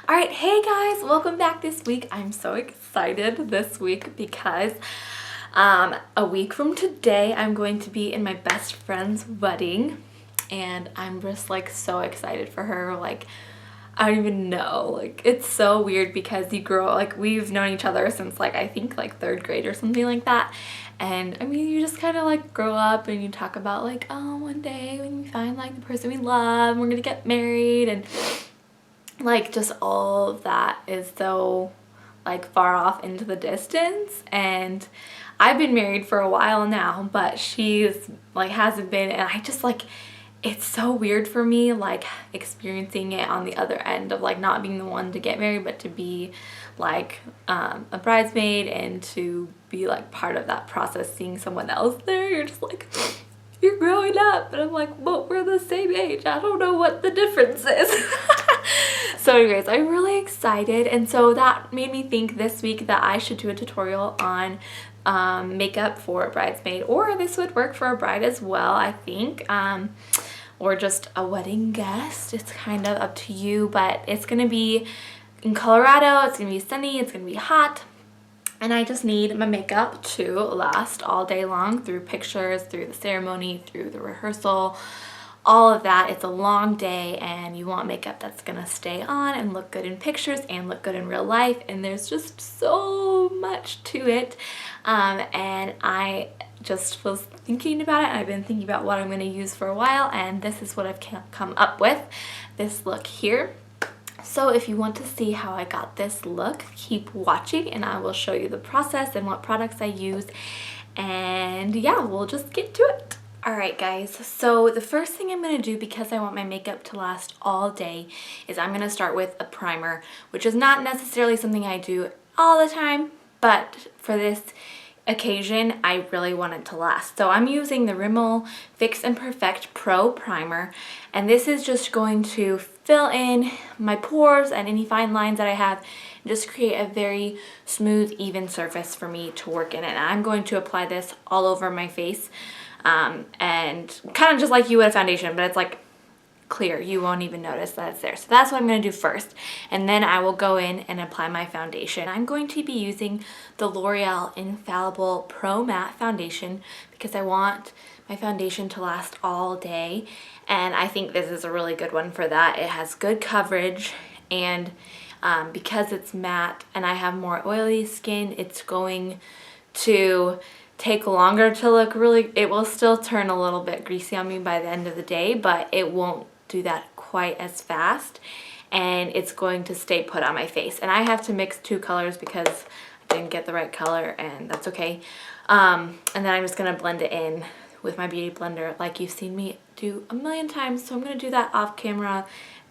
Alright, hey guys, welcome back this week. I'm so excited this week because a week from today I'm going to be in my best friend's wedding and I'm just like so excited for her. Like, I don't even know, like it's so weird because we've known each other since like I think like 3rd grade or something like that. And I mean, you just kind of like grow up and you talk about like, oh, one day when we find like the person we love, we're gonna get married, and like just all of that is so like far off into the distance. And I've been married for a while now, but she's like hasn't been, and I just like, it's so weird for me like experiencing it on the other end of like not being the one to get married but to be like a bridesmaid and to be like part of that process, seeing someone else there. You're just like, you're growing up, and I'm like, well, we're the same age, I don't know what the difference is. So anyways, I'm really excited, and so that made me think this week that I should do a tutorial on makeup for a bridesmaid, or this would work for a bride as well, I think, or just a wedding guest. It's kind of up to you, but it's gonna be in Colorado, it's gonna be sunny, it's gonna be hot, and I just need my makeup to last all day long, through pictures, through the ceremony, through the rehearsal, all of that. It's a long day and you want makeup that's gonna stay on and look good in pictures and look good in real life, and there's just so much to it. And I just was thinking about it, and I've been thinking about what I'm going to use for a while, and this is what I've come up with, this look here. So if you want to see how I got this look, keep watching and I will show you the process and what products I use, and yeah, we'll just get to it. Alright guys, so the first thing I'm going to do, because I want my makeup to last all day, is I'm going to start with a primer, which is not necessarily something I do all the time, but for this occasion I really want it to last. So I'm using the Rimmel Fix and Perfect Pro Primer, and this is just going to fill in my pores and any fine lines that I have and just create a very smooth, even surface for me to work in. And I'm going to apply this all over my face, and kind of just like you would a foundation, but it's like clear, you won't even notice that it's there. So that's what I'm going to do first, and then I will go in and apply my foundation. I'm going to be using the L'Oreal Infallible Pro Matte Foundation because I want my foundation to last all day, and I think this is a really good one for that. It has good coverage, and because it's matte and I have more oily skin, it's going to take longer to look really, it will still turn a little bit greasy on me by the end of the day, but it won't do that quite as fast, and it's going to stay put on my face. And I have to mix 2 colors because I didn't get the right color, and that's okay. And then I'm just gonna blend it in with my beauty blender like you've seen me do a million times. So I'm gonna do that off camera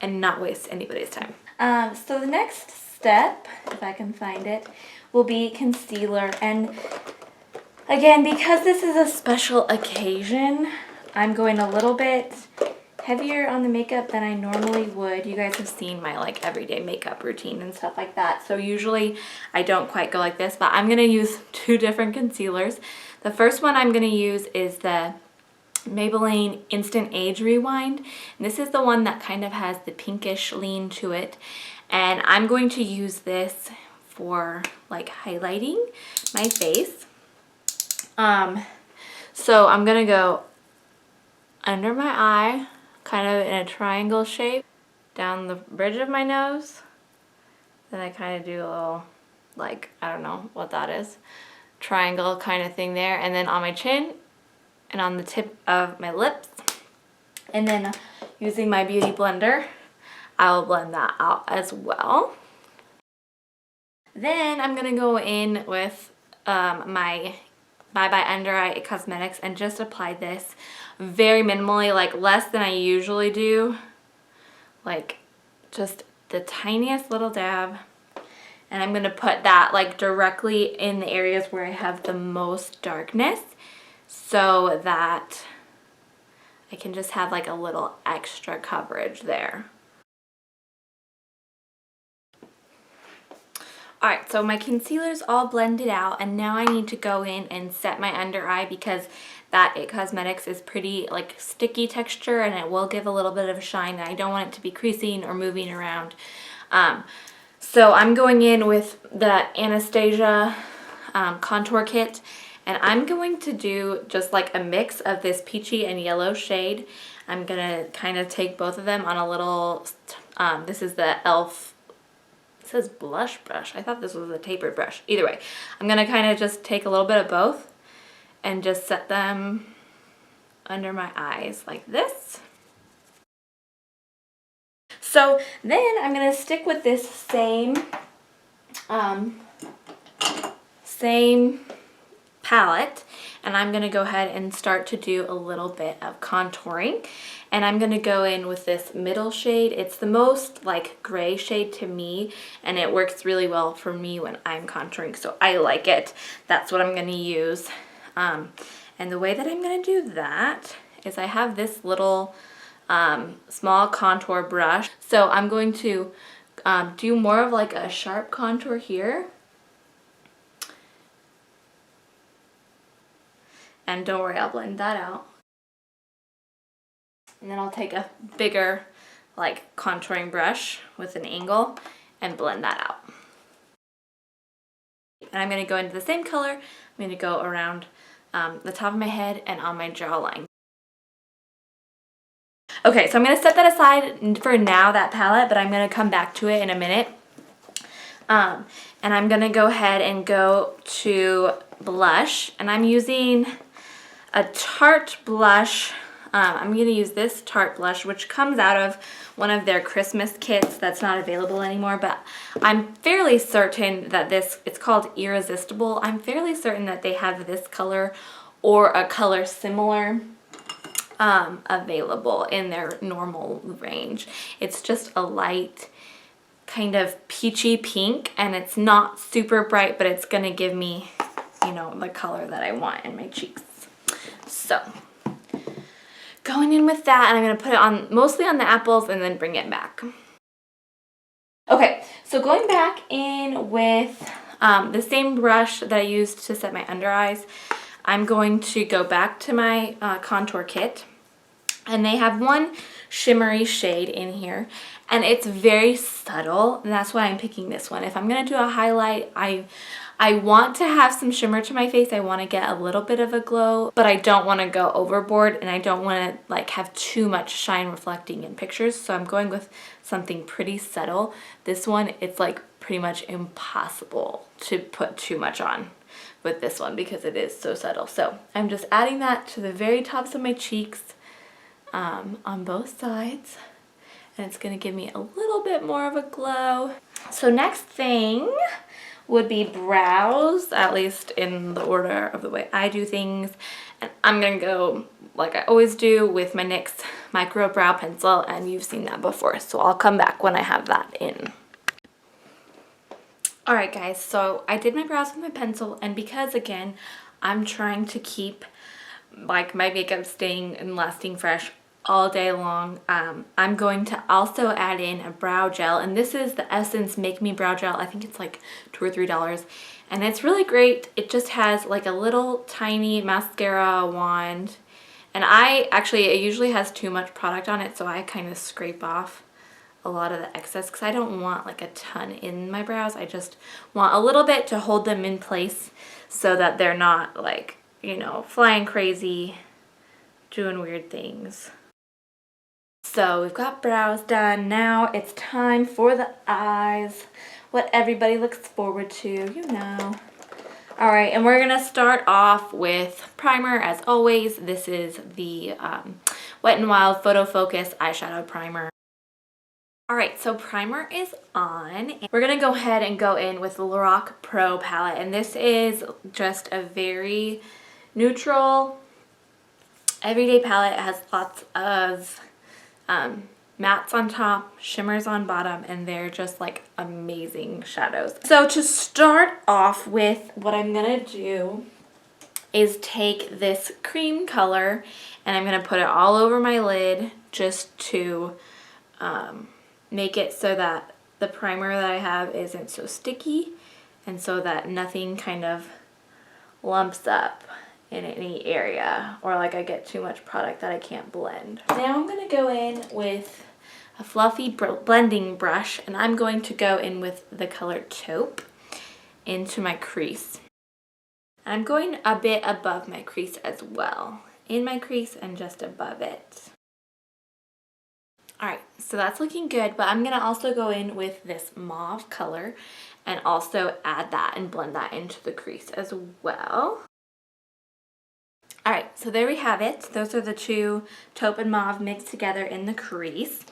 and not waste anybody's time. So the next step, if I can find it, will be concealer. And again, because this is a special occasion, I'm going a little bit heavier on the makeup than I normally would. You guys have seen my like everyday makeup routine and stuff like that, so usually I don't quite go like this, but I'm going to use 2 different concealers. The first one I'm going to use is the Maybelline Instant Age Rewind, and this is the one that kind of has the pinkish lean to it, and I'm going to use this for like highlighting my face. So I'm gonna go under my eye, kind of in a triangle shape, down the bridge of my nose. Then I kind of do a little, like, I don't know what that is, triangle kind of thing there, and then on my chin and on the tip of my lips. And then using my beauty blender, I will blend that out as well. Then I'm gonna go in with my by Undereye Cosmetics and just apply this very minimally, like less than I usually do, like just the tiniest little dab, and I'm gonna put that like directly in the areas where I have the most darkness so that I can just have like a little extra coverage there. Alright, so my concealer's all blended out, and now I need to go in and set my under eye because that It Cosmetics is pretty like sticky texture and it will give a little bit of a shine, and I don't want it to be creasing or moving around. So I'm going in with the Anastasia contour kit, and I'm going to do just like a mix of this peachy and yellow shade. I'm gonna kind of take both of them on a little, this is the e.l.f. It says blush brush. I thought this was a tapered brush. Either way, I'm gonna kind of just take a little bit of both and just set them under my eyes like this. So then I'm gonna stick with this same palette, and I'm gonna go ahead and start to do a little bit of contouring. And I'm gonna go in with this middle shade. It's the most like gray shade to me, and it works really well for me when I'm contouring, so I like it. That's what I'm gonna use. And the way that I'm gonna do that is I have this little small contour brush. So I'm going to do more of like a sharp contour here. And don't worry, I'll blend that out. And then I'll take a bigger like contouring brush with an angle and blend that out. And I'm going to go into the same color. I'm going to go around the top of my head and on my jawline. Okay, so I'm going to set that aside for now, that palette, but I'm going to come back to it in a minute. And I'm going to go ahead and go to blush, and I'm using a Tarte blush. I'm going to use this Tarte blush, which comes out of one of their Christmas kits that's not available anymore, but I'm fairly certain that it's called Irresistible. I'm fairly certain that they have this color or a color similar available in their normal range. It's just a light kind of peachy pink, and it's not super bright, but it's going to give me, you know, the color that I want in my cheeks. So going in with that, and I'm going to put it on mostly on the apples and then bring it back. Okay, so going back in with the same brush that I used to set my under eyes, I'm going to go back to my contour kit, and they have one shimmery shade in here, and it's very subtle, and that's why I'm picking this one. If I'm going to do a highlight, I want to have some shimmer to my face. I want to get a little bit of a glow, but I don't want to go overboard, and I don't want to like have too much shine reflecting in pictures, so I'm going with something pretty subtle. This one, it's like pretty much impossible to put too much on with this one because it is so subtle. So I'm just adding that to the very tops of my cheeks on both sides, and it's going to give me a little bit more of a glow. So next thing would be brows, at least in the order of the way I do things. And I'm going to go, like I always do, with my NYX Micro Brow Pencil, and you've seen that before, so I'll come back when I have that in. Alright guys, so I did my brows with my pencil, and because, again, I'm trying to keep like my makeup staying and lasting fresh all day long, I'm going to also add in a brow gel, and this is the Essence Make Me Brow Gel. I think it's like $2 or $3, and it's really great. It just has like a little tiny mascara wand, and it usually has too much product on it, so I kind of scrape off a lot of the excess because I don't want like a ton in my brows. I just want a little bit to hold them in place so that they're not like, you know, flying crazy, doing weird things. So we've got brows done. Now it's time for the eyes, what everybody looks forward to, you know. Alright, and we're going to start off with primer as always. This is the Wet n Wild Photo Focus Eyeshadow Primer. Alright, so primer is on. We're going to go ahead and go in with the Lorac Pro Palette, and this is just a very neutral, everyday palette. It has lots of mattes on top, shimmers on bottom, and they're just like amazing shadows. So to start off with, what I'm gonna do is take this cream color, and I'm gonna put it all over my lid just to make it so that the primer that I have isn't so sticky, and so that nothing kind of lumps up in any area, or like I get too much product that I can't blend. Now I'm going to go in with a fluffy blending brush, and I'm going to go in with the color Taupe into my crease. I'm going a bit above my crease as well, in my crease and just above it. Alright, so that's looking good, but I'm going to also go in with this mauve color and also add that and blend that into the crease as well. Alright, so there we have it. Those are the two taupe and mauve mixed together in the crease.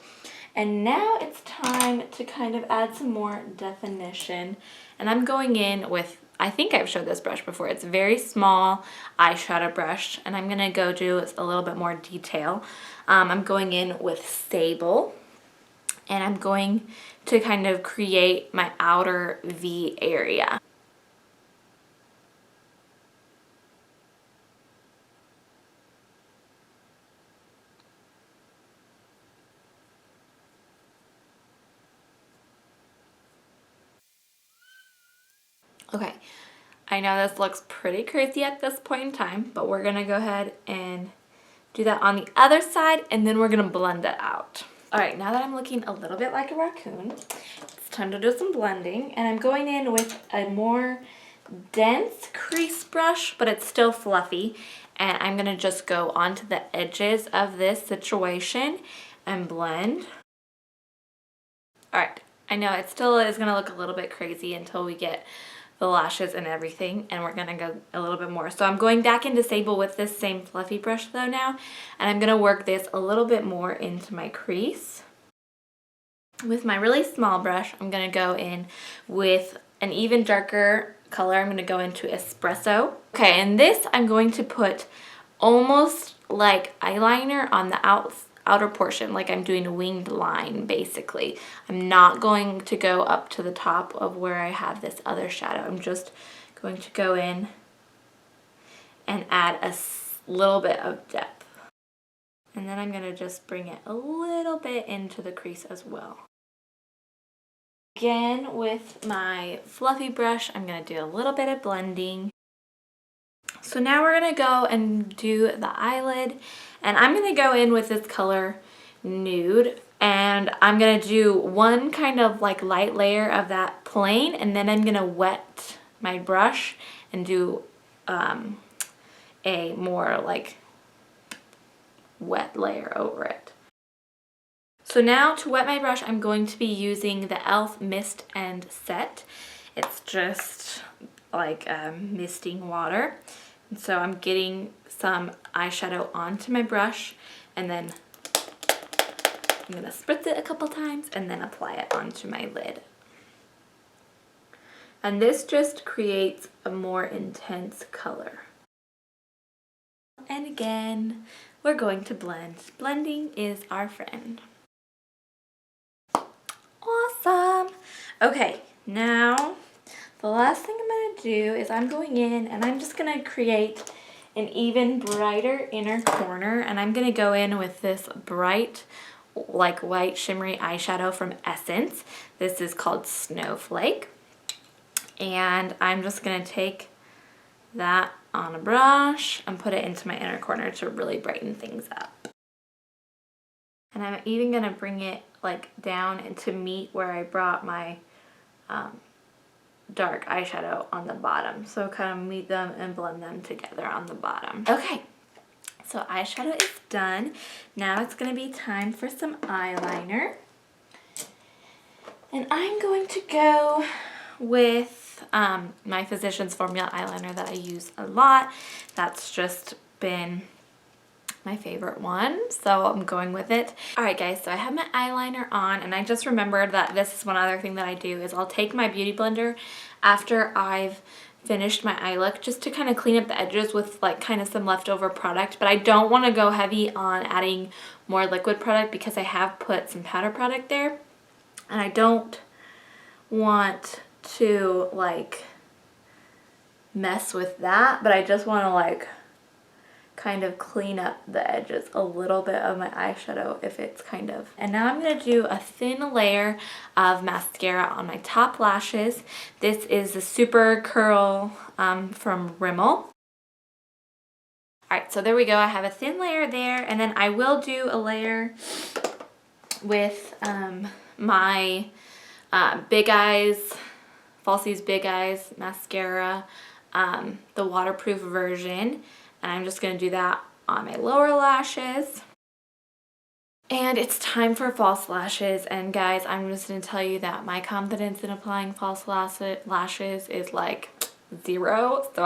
And now it's time to kind of add some more definition. And I'm going in with, I think I've showed this brush before. It's a very small eyeshadow brush, and I'm going to go do a little bit more detail. I'm going in with Sable, and I'm going to kind of create my outer V area. Okay, I know this looks pretty crazy at this point in time, but we're gonna go ahead and do that on the other side, and then we're gonna blend it out. All right, now that I'm looking a little bit like a raccoon, it's time to do some blending, and I'm going in with a more dense crease brush, but it's still fluffy, and I'm gonna just go onto the edges of this situation and blend. All right, I know it still is gonna look a little bit crazy until we get the lashes and everything, and we're gonna go a little bit more. So I'm going back into Sable with this same fluffy brush though now, and I'm gonna work this a little bit more into my crease. With my really small brush, I'm gonna go in with an even darker color. I'm gonna go into Espresso. Okay, and this I'm going to put almost like eyeliner on the outer portion, like I'm doing a winged line basically. I'm not going to go up to the top of where I have this other shadow. I'm just going to go in and add a little bit of depth. And then I'm going to just bring it a little bit into the crease as well. Again, with my fluffy brush, I'm going to do a little bit of blending. So now we're going to go and do the eyelid, and I'm going to go in with this color Nude, and I'm going to do one kind of like light layer of that plain, and then I'm going to wet my brush and do a more like wet layer over it. So now to wet my brush, I'm going to be using the e.l.f. Mist and Set. It's just like misting water. And so I'm getting some eyeshadow onto my brush, and then I'm going to spritz it a couple times and then apply it onto my lid. And this just creates a more intense color. And again, we're going to blend. Blending is our friend. Awesome! Okay, now the last thing I'm going to do is I'm going in and I'm just going to create an even brighter inner corner, and I'm going to go in with this bright like white shimmery eyeshadow from Essence. This is called Snowflake, and I'm just going to take that on a brush and put it into my inner corner to really brighten things up. And I'm even going to bring it like down and to meet where I brought my dark eyeshadow on the bottom. So kind of meet them and blend them together on the bottom. Okay, so eyeshadow is done. Now it's going to be time for some eyeliner. And I'm going to go with my Physicians Formula eyeliner that I use a lot. That's just been my favorite one, so I'm going with it. Alright guys, so I have my eyeliner on, and I just remembered that this is one other thing that I do is I'll take my beauty blender after I've finished my eye look just to kind of clean up the edges with like kind of some leftover product, but I don't want to go heavy on adding more liquid product because I have put some powder product there, and I don't want to like mess with that, but I just want to like kind of clean up the edges a little bit of my eyeshadow if it's kind of. And now I'm going to do a thin layer of mascara on my top lashes. This is the Super Curl from Rimmel. Alright, so there we go. I have a thin layer there, and then I will do a layer with my Big Eyes, Falsies Big Eyes mascara, the waterproof version, and I'm just going to do that on my lower lashes. And it's time for false lashes, and guys, I'm just going to tell you that my confidence in applying false lashes is like 0, so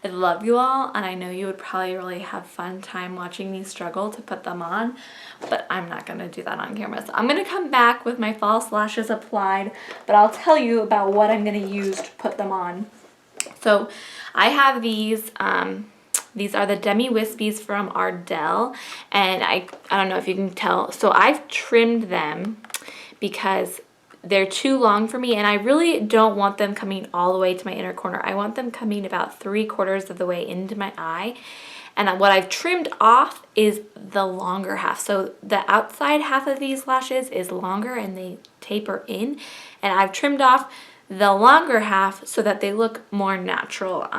I love you all, and I know you would probably really have fun time watching me struggle to put them on, but I'm not going to do that on camera. So I'm going to come back with my false lashes applied, but I'll tell you about what I'm going to use to put them on. So I have these are the Demi Wispies from Ardell, and I don't know if you can tell. So I've trimmed them because they're too long for me, and I really don't want them coming all the way to my inner corner. I want them coming about 3/4 of the way into my eye. And what I've trimmed off is the longer half. So the outside half of these lashes is longer and they taper in. And I've trimmed off the longer half so that they look more natural.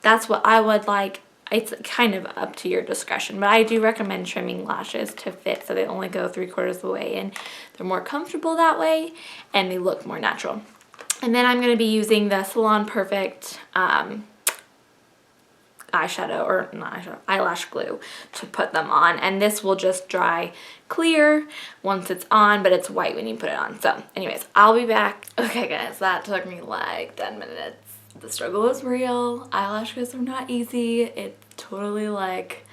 That's what I would like. It's kind of up to your discretion, but I do recommend trimming lashes to fit so they only go 3/4 of the way in. They're more comfortable that way and they look more natural. And then I'm going to be using the Salon Perfect eyeshadow, or not eyeshadow, eyelash glue to put them on, and this will just dry clear once it's on, but it's white when you put it on. So anyways, I'll be back. Okay guys, that took me like 10 minutes. The struggle is real. Eyelashes are not easy. It's totally like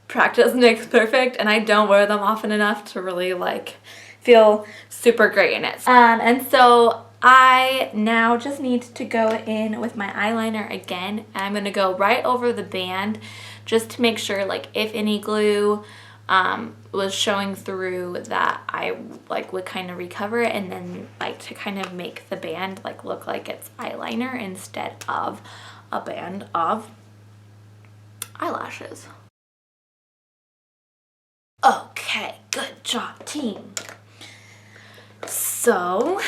practice makes perfect, and I don't wear them often enough to really like feel super great in it. And so I now just need to go in with my eyeliner again, and I'm going to go right over the band just to make sure like if any glue was showing through that I like would kind of recover it, and then like to kind of make the band like look like it's eyeliner instead of a band of eyelashes. Okay, good job team. So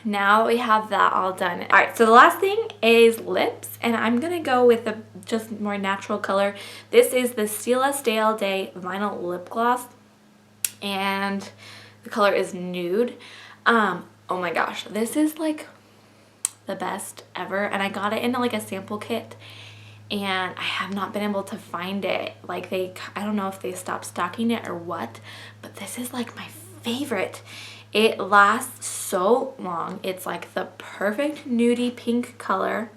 now that we have that all done, all right, so the last thing is lips, and I'm gonna go with a just more natural color. This is the Stila Stay All Day Vinyl Lip Gloss, and the color is Nude. Oh my gosh, this is like the best ever, and I got it in like a sample kit, and I have not been able to find it. Like I don't know if they stopped stocking it or what, but this is like my favorite. It lasts so long. It's like the perfect nudie pink color,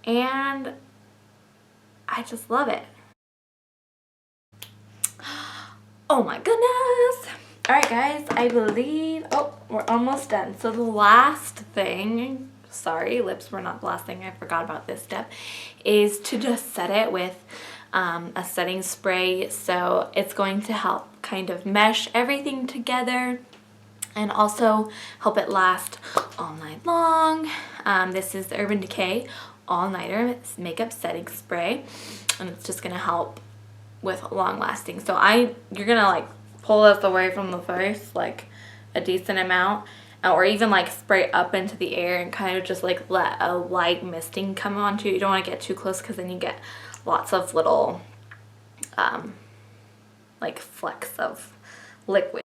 and I just love it. Oh my goodness. All right guys, I believe, oh, we're almost done. So the last thing, sorry, lips were not the last thing, I forgot about this step, is to just set it with a setting spray. So it's going to help kind of mesh everything together and also help it last all night long. This is the Urban Decay All Nighter. It's makeup setting spray, and it's just gonna help with long lasting. So you're gonna like pull this away from the face like a decent amount, or even like spray up into the air and kind of just like let a light misting come onto you. You don't want to get too close because then you get lots of little like flecks of liquid.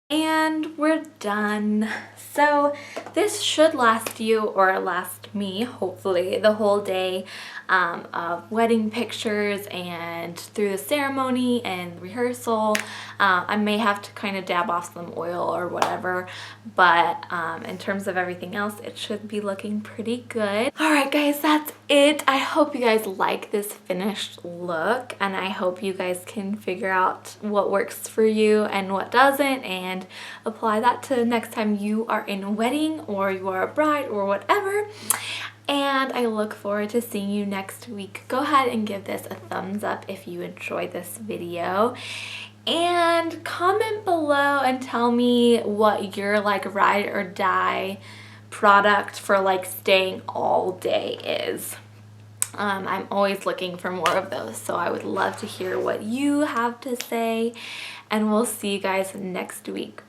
And we're done. So this should last you, or last me, hopefully, the whole day of wedding pictures and through the ceremony and rehearsal. I may have to kind of dab off some oil or whatever, but in terms of everything else, it should be looking pretty good. Alright guys, that's it. I hope you guys like this finished look, and I hope you guys can figure out what works for you and what doesn't, and apply that to next time you are in a wedding or you are a bride or whatever. And I look forward to seeing you next week. Go ahead and give this a thumbs up if you enjoyed this video, and comment below and tell me what your like ride or die product for like staying all day is. I'm always looking for more of those, so I would love to hear what you have to say, and we'll see you guys next week.